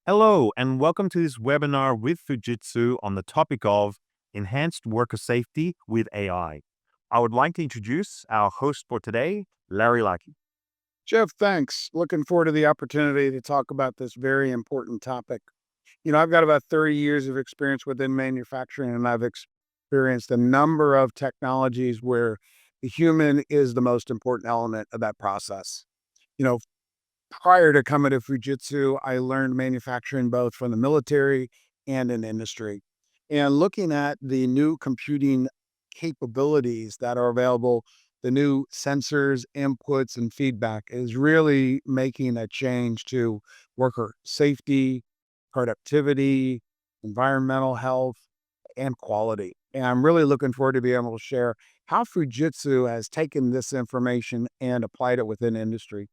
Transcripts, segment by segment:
Hello, and welcome to this webinar with Fujitsu on the topic of enhanced worker safety with AI. I would like to introduce our host for today, Larry Lackey. Jeff, thanks. Looking forward to the opportunity to talk about this very important topic. I've got about 30 years of experience within manufacturing, and I've experienced a number of technologies where the human is the most important element of that process. You know, Prior to coming to Fujitsu, I learned manufacturing both from the military and in industry. And looking at the new computing capabilities that are available, the new sensors, inputs, and feedback is really making a change to worker safety, productivity, environmental health, and quality. And I'm really looking forward to being able to share how Fujitsu has taken this information and applied it within industry.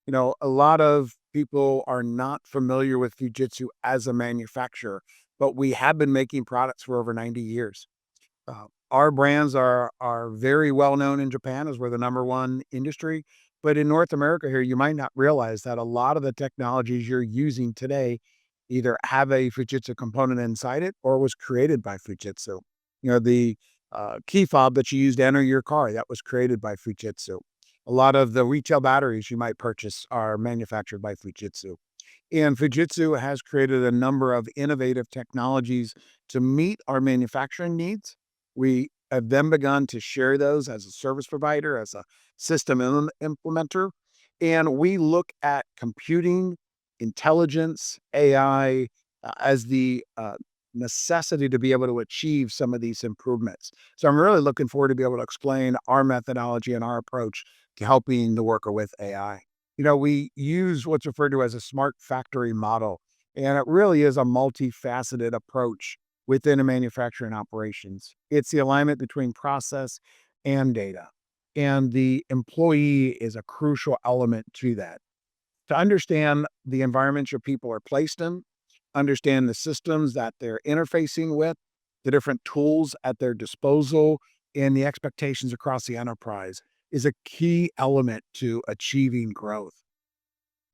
A lot of people are not familiar with Fujitsu as a manufacturer, but we have been making products for over 90 years. Our brands are very well known in Japan as we're the number one industry, but in North America here, you might not realize that a lot of the technologies you're using today either have a Fujitsu component inside it or was created by Fujitsu. The key fob that you use to enter your car, that was created by Fujitsu. A lot of the retail batteries you might purchase are manufactured by Fujitsu. And Fujitsu has created a number of innovative technologies to meet our manufacturing needs. We have then begun to share those as a service provider, as a system implementer. And we look at computing, intelligence, AI as the necessity to be able to achieve some of these improvements. So I'm really looking forward to be able to explain our methodology and our approach to helping the worker with AI. We use what's referred to as a smart factory model, and it really is a multifaceted approach within a manufacturing operations. It's the alignment between process and data, and the employee is a crucial element to that. To understand the environments your people are placed in, understand the systems that they're interfacing with, the different tools at their disposal, and the expectations across the enterprise is a key element to achieving growth.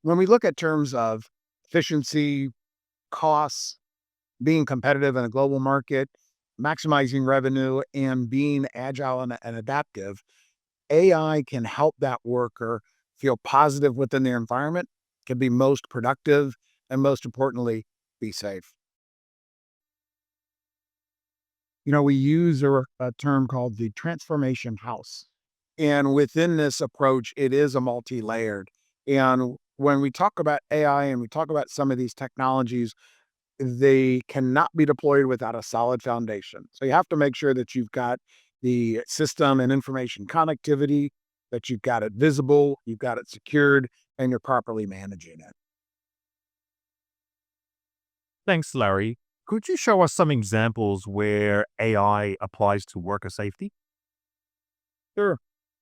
When we look at terms of efficiency, costs, being competitive in a global market, maximizing revenue, and being agile and adaptive, AI can help that worker feel positive within their environment, can be most productive, and most importantly, be safe. We use a term called the transformation house. And within this approach, it is a multi-layered. And when we talk about AI and we talk about some of these technologies, they cannot be deployed without a solid foundation. So you have to make sure that you've got the system and information connectivity, that you've got it visible, you've got it secured, and you're properly managing it. Thanks, Larry. Could you show us some examples where AI applies to worker safety? Sure.